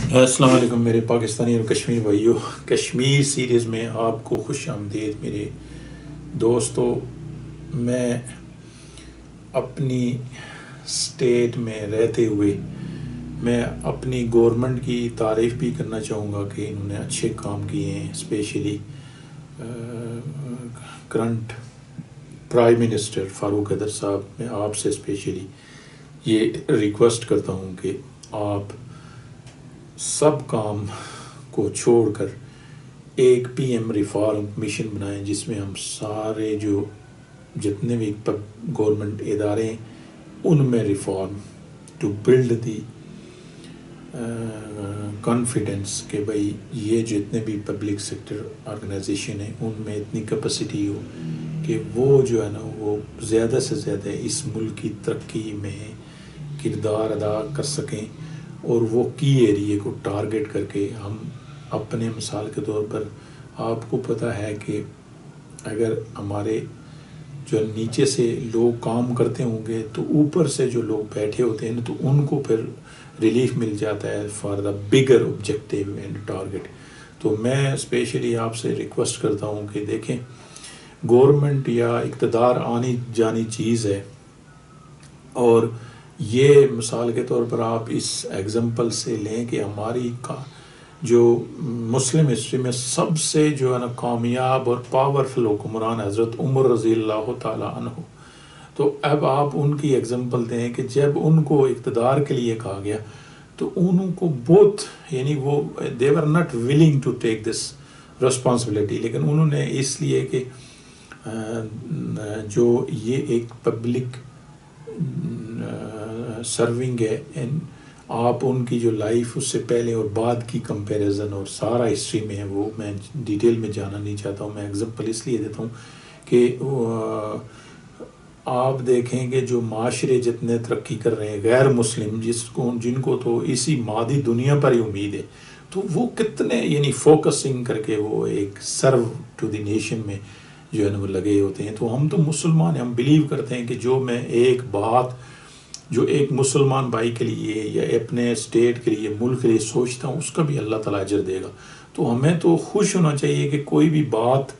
السلام علیکم میرے پاکستانی اور کشمیر بھائیوں. کشمیر سیریز میں آپ کو خوش آمدید میرے دوستو. میں اپنی اسٹیٹ میں رہتے ہوئے میں اپنی گورنمنٹ کی تعریف بھی کرنا چاہوں گا کہ انہوں نے اچھے کام کیے ہیں. اسپیشلی کرنٹ پرائم منسٹر فاروق حیدر صاحب, میں آپ سے اسپیشلی یہ ریکویسٹ کرتا ہوں کہ آپ سب کام کو چھوڑ کر ایک پی ایم ریفارم کمیشن بنائیں جس میں ہم سارے جو جتنے بھی گورنمنٹ ادارے ہیں ان میں reform to build the confidence کہ بھائی یہ جتنے بھی پبلک سیکٹر آرگنائزیشن ہیں ان میں اتنی کیپیسٹی ہو کہ وہ جو ہے نا وہ زیادہ سے زیادہ اس ملک کی ترقی میں کردار ادا کر سکیں, اور وہ کی ایریے کو ٹارگٹ کر کے ہم اپنے مثال کے طور پر آپ کو پتہ ہے کہ اگر ہمارے جو نیچے سے لوگ کام کرتے ہوں گے تو اوپر سے جو لوگ بیٹھے ہوتے ہیں تو ان کو پھر ریلیف مل جاتا ہے for the bigger objective and target. تو میں اسپیشلی آپ سے ریکویسٹ کرتا ہوں کہ دیکھیں, گورنمنٹ یا اقتدار آنی جانی چیز ہے, اور یہ مثال کے طور پر آپ اس ایگزامپل سے لیں کہ ہماری جو مسلم ہسٹری میں سب سے جو ہے نا کامیاب اور پاورفل حکمران حضرت عمر رضی اللہ تعالیٰ عنہ. تو اب آپ ان کی ایگزامپل دیں کہ جب ان کو اقتدار کے لیے کہا گیا تو ان کو بہت یعنی وہ they were not willing to take this responsibility, لیکن انہوں نے اس لیے کہ جو یہ ایک پبلک سرونگ ہے, آپ ان کی جو لائف اس سے پہلے اور بعد کی کمپیریزن اور سارا ہسٹری میں ہے وہ میں ڈیٹیل میں جانا نہیں چاہتا ہوں. میں ایگزامپل اس لیے دیتا ہوں کہ آپ دیکھیں کہ جو معاشرے جتنے ترقی کر رہے ہیں غیر مسلم جن کو تو اسی مادی دنیا پر ہی امید ہے, تو وہ کتنے یعنی فوکسنگ کر کے وہ ایک سرو ٹو دی نیشن میں جو ہے نا وہ لگے ہوتے ہیں. تو ہم تو مسلمان ہیں, ہم بلیو کرتے ہیں کہ جو میں ایک بات جو ایک مسلمان بھائی کے لیے یا اپنے اسٹیٹ کے لیے ملک کے لیے سوچتا ہوں اس کا بھی اللہ تعالیٰ اجر دے گا. تو ہمیں تو خوش ہونا چاہیے کہ کوئی بھی بات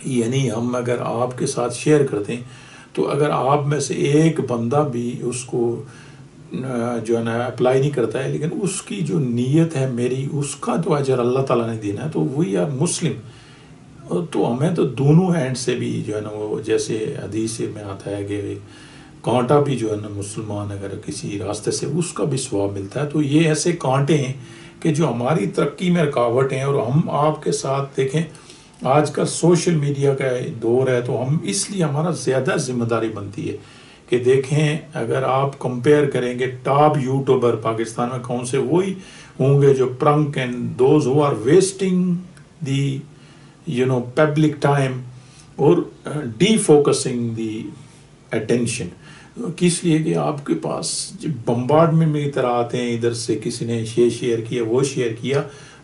یعنی ہم اگر آپ کے ساتھ شیئر کرتے ہیں تو اگر آپ میں سے ایک بندہ بھی اس کو جو ہے نا اپلائی نہیں کرتا ہے لیکن اس کی جو نیت ہے میری اس کا تو اجر اللہ تعالیٰ نے دینا ہے. تو وی آر مسلم, تو ہمیں تو دونوں اینڈ سے بھی جو ہے نا وہ جیسے حدیث میں آتا ہے کہ کانٹا بھی جو ہے نا مسلمان اگر کسی راستے سے اس کا بھی ثواب ملتا ہے. تو یہ ایسے کانٹے ہیں کہ جو ہماری ترقی میں رکاوٹ ہیں, اور ہم آپ کے ساتھ دیکھیں آج کل سوشل میڈیا کا دور ہے تو ہم اس لیے ہمارا زیادہ ذمہ داری بنتی ہے کہ دیکھیں اگر آپ کمپیئر کریں گے ٹاپ یوٹیوبر پاکستان میں کون سے, وہی ہوں گے جو prank and those who are wasting the public time اور ڈی فوکسنگ دی اٹینشن. کس لیے کہ آپ کے پاس بمبارڈمنٹ میں طرح آتے ہیں, ادھر سے کسی نے شیئر کیا وہ شیئر کیا,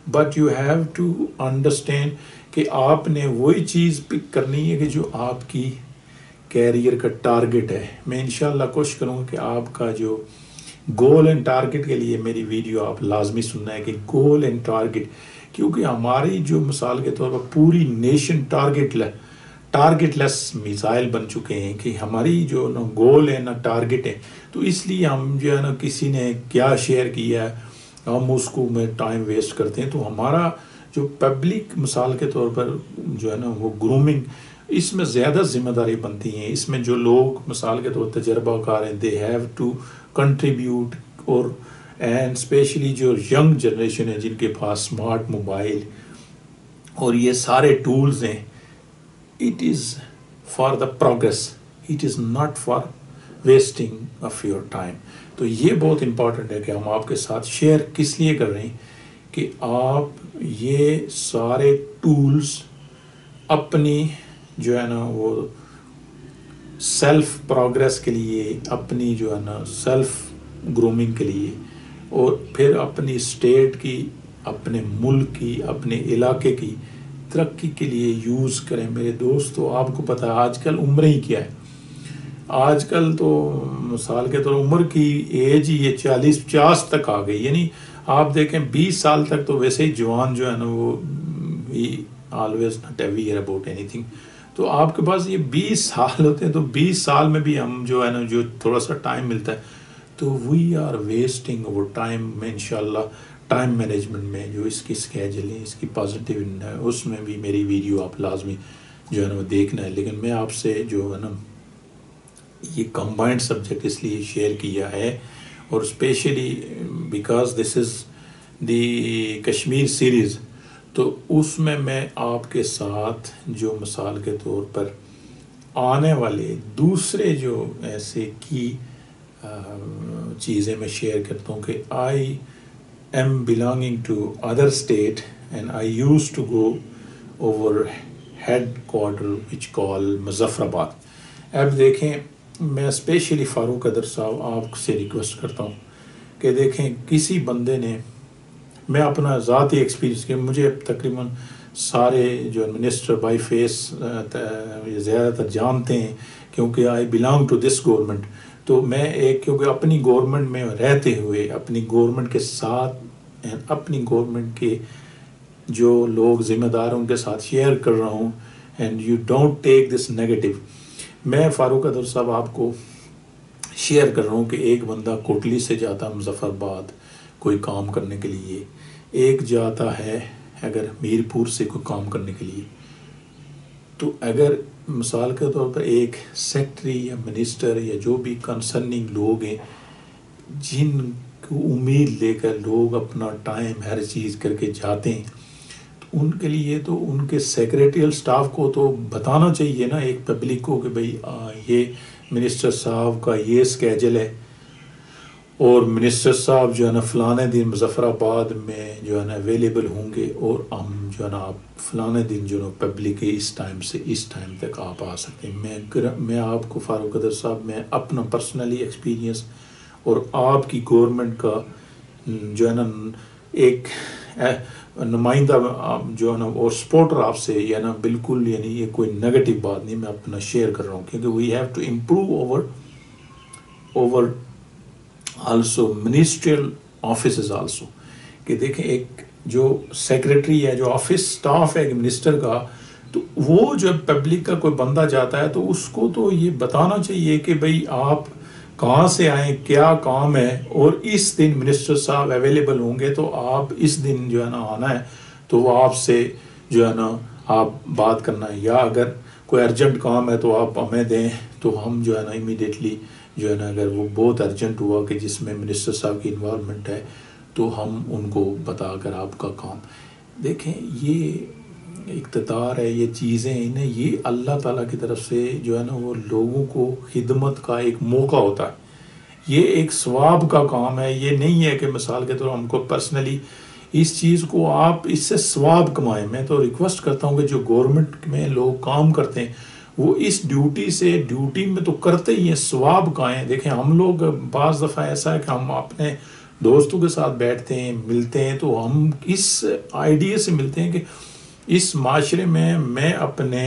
but you have to understand کہ آپ نے وہی چیز پک کرنی ہے کہ جو آپ کی کیریئر کا ٹارگٹ ہے. میں انشاءاللہ کوشش کروں گا کہ آپ کا جو گول اینڈ ٹارگٹ کے لیے میری ویڈیو آپ لازمی سننا ہے کہ گول اینڈ ٹارگٹ, کیونکہ ہماری جو مثال کے طور پر پوری نیشن ٹارگٹ لیس میزائل بن چکے ہیں کہ ہماری جو نا گول ہے نا ٹارگٹ ہے. تو اس لیے ہم جو ہے نا کسی نے کیا شیئر کیا ہے ہم اس کو میں ٹائم ویسٹ کرتے ہیں. تو ہمارا جو پبلک مثال کے طور پر جو ہے نا وہ گرومنگ, اس میں زیادہ ذمہ داری بنتی ہیں. اس میں جو لوگ مثال کے طور تجربہ کار ہیں دے ہیو ٹو کنٹریبیوٹ, اور اینڈ اسپیشلی جو ینگ جنریشن ہے جن کے پاس اسمارٹ موبائل اور یہ سارے ٹولز ہیں, it is for the progress, it is not for wasting of your time. تو یہ بہت امپورٹنٹ ہے کہ ہم آپ کے ساتھ شیئر کس لیے کر رہے ہیں کہ آپ یہ سارے ٹولز اپنی جو ہے نا وہ سیلف پروگریس کے لیے, اپنی جو ہے نا سیلف گرومنگ کے لیے, اور پھر اپنی اسٹیٹ کی, اپنے ملک کی, اپنے علاقے کی ترقی کے لیے یوز کریں. میرے دوستو آپ کو پتہ ہے آج کل عمریں ہی کیا ہے, آج کل تو مثال کے طور عمر کی ایج یہ 40-50 تک آ گئی، یعنی آپ دیکھیں 20 سال تک تو ویسے ہی جوان جو ہے نا وہ always not aware about any thing. تو آپ کے پاس یہ 20 سال ہوتے ہیں، تو 20 سال میں بھی ہم جو ہے نا جو تھوڑا سا ٹائم ملتا ہے تو we are wasting over time. میں انشاءاللہ ٹائم مینجمنٹ میں جو اس کی اسکیجولنگ، اس کی پازیٹیو ہے، اس میں بھی میری ویڈیو آپ لازمی جو ہے نا وہ دیکھنا ہے. لیکن میں آپ سے جو ہے نا یہ کمبائنڈ سبجیکٹ اس لیے شیئر کیا ہے، اور especially because this is the Kashmir series, تو اس میں آپ کے ساتھ جو مثال کے طور پر آنے والے دوسرے جو ایسے کی چیزیں میں شیئر کرتا ہوں کہ I am belonging to other state and I use to go over headquarter which call Muzaffarabad. اب دیکھیں میں اسپیشلی فاروق ادر صاحب آپ سے ریکویسٹ کرتا ہوں کہ دیکھیں کسی بندے نے، میں اپنا ذاتی ایکسپیرینس کہ مجھے تقریباً سارے جو منسٹر بائی فیس زیادہ تر جانتے ہیں کیونکہ I belong to this government. تو میں ایک کیونکہ اپنی گورنمنٹ میں رہتے ہوئے اپنی گورنمنٹ کے ساتھ اپنی گورنمنٹ کے جو لوگ ذمہ دار ہیں ان کے ساتھ شیئر کر رہا ہوں. And you don't take this negative. میں فاروق ادر صاحب آپ کو شیئر کر رہا ہوں کہ ایک بندہ کوٹلی سے جاتا مظفر آباد کوئی کام کرنے کے لیے، ایک جاتا ہے اگر میر پور سے کوئی کام کرنے کے لیے. تو اگر مثال کے طور پر ایک سیکٹری یا منسٹر یا جو بھی کنسرننگ لوگ ہیں جن کو امید لے کر لوگ اپنا ٹائم ہر چیز کر کے جاتے ہیں، تو ان کے لیے تو ان کے سیکریٹریل سٹاف کو تو بتانا چاہیے نا ایک پبلک کو کہ بھئی یہ منسٹر صاحب کا یہ اسکیجول ہے، اور منسٹر صاحب جو ہے نا فلانے دن مظفر آباد میں جو ہے نا اویلیبل ہوں گے، اور ہم جو ہے نا آپ فلانے دن جو ہے نا پبلک کے اس ٹائم سے اس ٹائم تک آپ آ سکتے ہیں. میں آپ کو فاروق ادر صاحب میں اپنا پرسنلی ایکسپیرینس اور آپ کی گورنمنٹ کا جو ہے نا ایک نمائندہ جو ہے نا اور سپورٹر آپ سے یا نا بالکل، یعنی یہ کوئی نیگیٹو بات نہیں، میں اپنا شیئر کر رہا ہوں کیونکہ we have to improve over also ministerial offices also. کہ دیکھیں ایک جو سیکریٹری ہے، جو آفس سٹاف ہے ایک منسٹر کا، تو وہ جب پبلک کا کوئی بندہ جاتا ہے تو اس کو تو یہ بتانا چاہیے کہ بھئی آپ کہاں سے آئیں، کیا کام ہے، اور اس دن منسٹر صاحب اویلیبل ہوں گے تو آپ اس دن جو ہے نا آنا ہے، تو وہ آپ سے جو ہے نا آپ بات کرنا ہے. یا اگر کوئی ارجنٹ کام ہے تو آپ ہمیں دیں تو ہم جو ہے نا امیڈیٹلی جو ہے نا اگر وہ بہت ارجنٹ ہوا کہ جس میں منسٹر صاحب کی انوالومنٹ ہے تو ہم ان کو بتا کر آپ کا کام. دیکھیں یہ اقتدار ہے، یہ چیزیں انہیں یہ اللہ تعالیٰ کی طرف سے جو ہے نا وہ لوگوں کو خدمت کا ایک موقع ہوتا ہے. یہ ایک ثواب کا کام ہے، یہ نہیں ہے کہ مثال کے طور ہم کو پرسنلی اس چیز کو آپ اس سے ثواب کمائیں. میں تو ریکویسٹ کرتا ہوں کہ جو گورنمنٹ میں لوگ کام کرتے ہیں وہ اس ڈیوٹی میں تو کرتے ہی ہیں، ثواب کائیں. دیکھیں ہم لوگ بعض دفعہ ایسا ہے کہ ہم اپنے دوستوں کے ساتھ بیٹھتے ہیں، ملتے ہیں، تو ہم اس آئیڈیا سے ملتے ہیں کہ اس معاشرے میں اپنے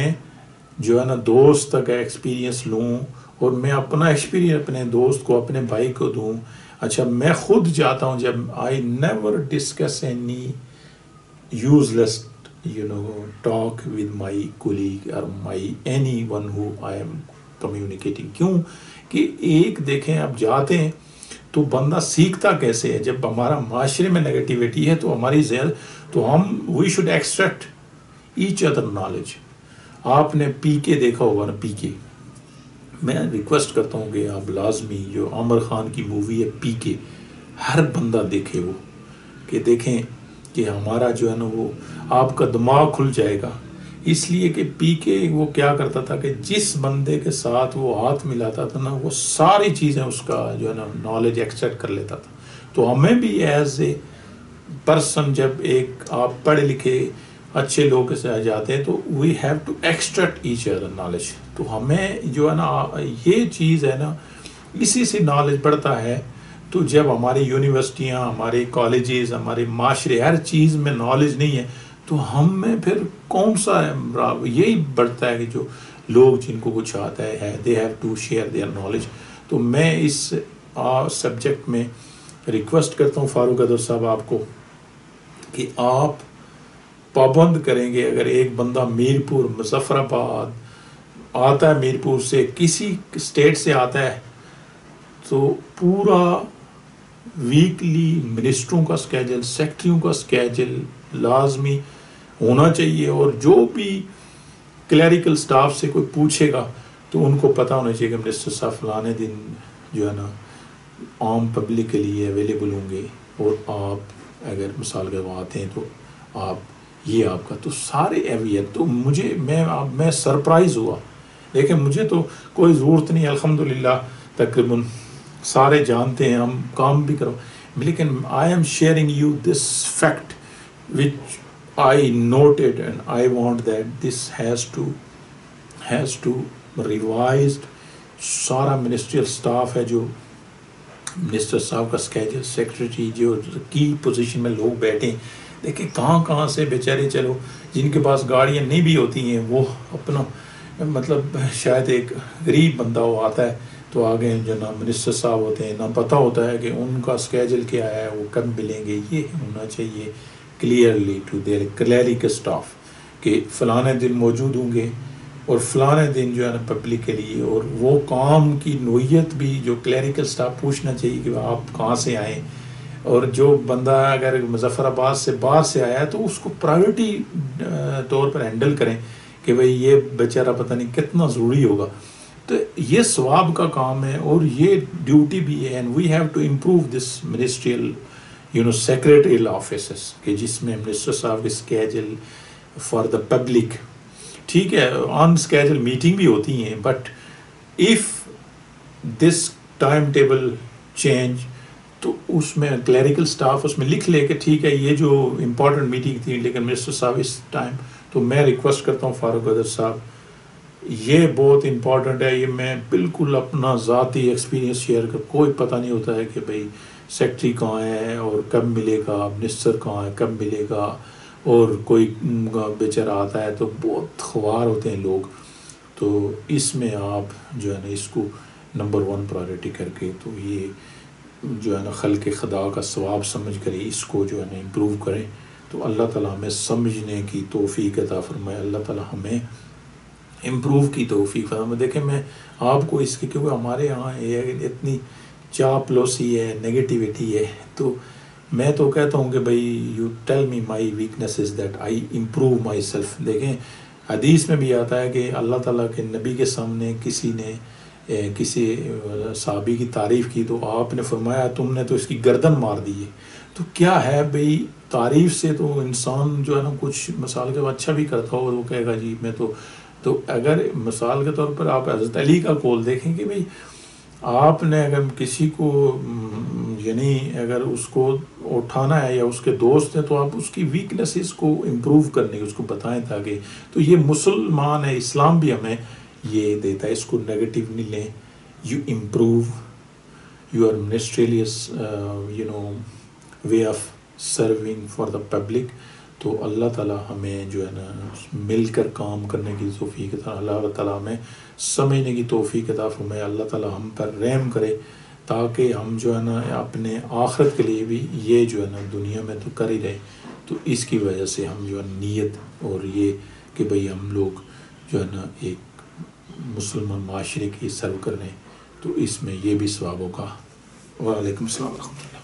جو ہے نا دوست کا ایکسپیرینس لوں، اور میں اپنا ایکسپیرینس اپنے دوست کو، اپنے بھائی کو دوں. اچھا میں خود جاتا ہوں، جب I never discuss any useless talk with my colleague or my anyone who I am communicating. کیوں کہ ایک دیکھیں اب جاتے ہیں تو بندہ سیکھتا کیسے ہے. جب ہمارا معاشرے میں نیگیٹیوٹی ہے تو ہماری زیادہ تو ہم we should extract each other knowledge. آپ نے پی کے دیکھا ہوگا نا، پی کے میں ریکویسٹ کرتا ہوں کہ آپ لازمی جو عامر خان کی مووی ہے پی کے ہر بندہ دیکھے وہ، کہ دیکھیں کہ ہمارا جو ہے نا وہ آپ کا دماغ کھل جائے گا. اس لیے کہ پی کے وہ کیا کرتا تھا کہ جس بندے کے ساتھ وہ ہاتھ ملاتا تھا نا وہ ساری چیزیں اس کا جو ہے نا نالج ایکسٹریکٹ کر لیتا تھا. تو ہمیں بھی ایز اے پرسن جب ایک آپ پڑھے لکھے اچھے لوگ کے ساتھ جاتے ہیں تو we have to extract each other knowledge. تو ہمیں جو ہے نا یہ چیز ہے نا اسی سے نالج بڑھتا ہے. تو جب ہماری یونیورسٹیاں، ہمارے کالجز، ہمارے معاشرے ہر چیز میں نالج نہیں ہے تو ہم میں پھر کون سا یہی بڑھتا ہے کہ جو لوگ جن کو کچھ آتا ہے they have to share their knowledge. تو میں اس سبجیکٹ میں ریکویسٹ کرتا ہوں فاروق احمد صاحب آپ کو کہ آپ پابند کریں گے. اگر ایک بندہ میرپور مظفر آباد آتا ہے، میرپور سے کسی اسٹیٹ سے آتا ہے، تو پورا ویکلی منسٹروں کا اسکیجل، سیکٹریوں کا اسکیجل لازمی ہونا چاہیے. اور جو بھی کلیریکل سٹاف سے کوئی پوچھے گا تو ان کو پتہ ہونا چاہیے کہ منسٹر صاحب فلانے دن جو ہے نا عام پبلک کے لیے اویلیبل ہوں گے، اور آپ اگر مثال کے وہ آتے ہیں تو آپ یہ آپ کا تو سارے اویئر. تو میں سرپرائز ہوا. دیکھیں مجھے تو کوئی ضرورت نہیں، الحمدللہ تقریباً سارے جانتے ہیں، ہم کام بھی کرو، لیکن I am sharing you this fact which I noted and I want that this has to revised. سارا منسٹریل سٹاف ہے، جو منسٹر صاحب کا اسکیجل، سیکرٹری جو کی پوزیشن میں لوگ بیٹھیں، دیکھیں کہاں سے بیچارے، چلو جن کے پاس گاڑیاں نہیں بھی ہوتی ہیں وہ اپنا مطلب شاید ایک غریب بندہ وہ آتا ہے تو آگے جو نا منسٹر صاحب ہوتے ہیں، نہ پتہ ہوتا ہے کہ ان کا اسکیجل کیا ہے، وہ کب ملیں گے. یہ ہونا چاہیے clearly to their clerical staff کہ فلانے دن موجود ہوں گے اور فلانے دن جو ہے نا پبلک کے لیے. اور وہ کام کی نوعیت بھی جو کلیریکل اسٹاف پوچھنا چاہیے کہ آپ کہاں سے آئیں. اور جو بندہ اگر مظفر آباد سے باہر سے آیا ہے تو اس کو پرائیورٹی طور پر ہینڈل کریں کہ بھئی یہ بیچارہ پتہ نہیں کتنا ضروری ہوگا. تو یہ ثواب کا کام ہے اور یہ ڈیوٹی بھی ہے. And we have to improve this ministerial secretarial offices کہ جس میں منسٹر صاحب کے اسکیجل فار دا پبلک، ٹھیک ہے آن اسکیجل میٹنگ بھی ہوتی ہیں، but if this time table change تو اس میں کلیریکل سٹاف اس میں لکھ لے کہ ٹھیک ہے یہ جو امپورٹنٹ میٹنگ تھی لیکن منسٹر صاحب اس ٹائم. تو میں ریکویسٹ کرتا ہوں فاروق احمد صاحب، یہ بہت امپورٹنٹ ہے. یہ میں بالکل اپنا ذاتی ایکسپیرینس شیئر کر، کوئی پتہ نہیں ہوتا ہے کہ بھئی سیکٹری کہاں ہے اور کب ملے گا، منسٹر کہاں ہے کب ملے گا، اور کوئی بیچارہ آتا ہے تو بہت خوار ہوتے ہیں لوگ. تو اس میں آپ جو ہے نا اس کو نمبر 1 پرائیورٹی کر کے تو یہ جو ہے نا خلق خدا کا ثواب سمجھ کر اس کو جو ہے نا امپروو کریں. تو اللہ تعالیٰ ہمیں سمجھنے کی توفیق عطا فرمائے، اللہ تعالیٰ ہمیں امپروو کی توفیق فرمائے. دیکھیں میں آپ کو اس کی، کیونکہ ہمارے یہاں اتنی چاپلوسی ہے، نیگیٹیوٹی ہے، تو میں تو کہتا ہوں کہ بھئی you tell me my weaknesses that I improve my self. دیکھیں حدیث میں بھی آتا ہے کہ اللہ تعالیٰ کے نبی کے سامنے کسی نے کسی صحابی کی تعریف کی تو آپ نے فرمایا تم نے تو اس کی گردن مار دی ہے. تو کیا ہے بھئی تعریف سے تو انسان جو ہے نا کچھ مثال کے اچھا بھی کرتا ہو وہ کہے گا جی میں تو اگر مثال کے طور پر آپ حضرت علی کا قول دیکھیں کہ بھئی آپ نے اگر کسی کو یعنی اگر اس کو اٹھانا ہے یا اس کے دوست ہیں تو آپ اس کی ویکنیسز کو امپروو کرنے کی اس کو بتائیں تاکہ. تو یہ مسلمان ہے، اسلام بھی ہمیں یہ دیتا ہے، اس کو نیگیٹو نہیں لیں. You improve your ministerials way of serving for the public. تو اللہ تعالیٰ ہمیں جو ہے نا مل کر کام کرنے کی توفیق عطا، اللہ تعالیٰ ہمیں سمجھنے کی توفیق عطا فرمائے. اللہ تعالیٰ ہم پر رحم کرے تاکہ ہم جو ہے نا اپنے آخرت کے لیے بھی یہ جو ہے نا دنیا میں تو کر ہی رہے. تو اس کی وجہ سے ہم جو ہے نیت اور یہ کہ بھئی ہم لوگ جو ہے نا ایک مسلمان معاشرے کی سرو کر رہے ہیں تو اس میں یہ بھی ثواب ہوگا. وعلیکم السلام ورحمۃ اللہ.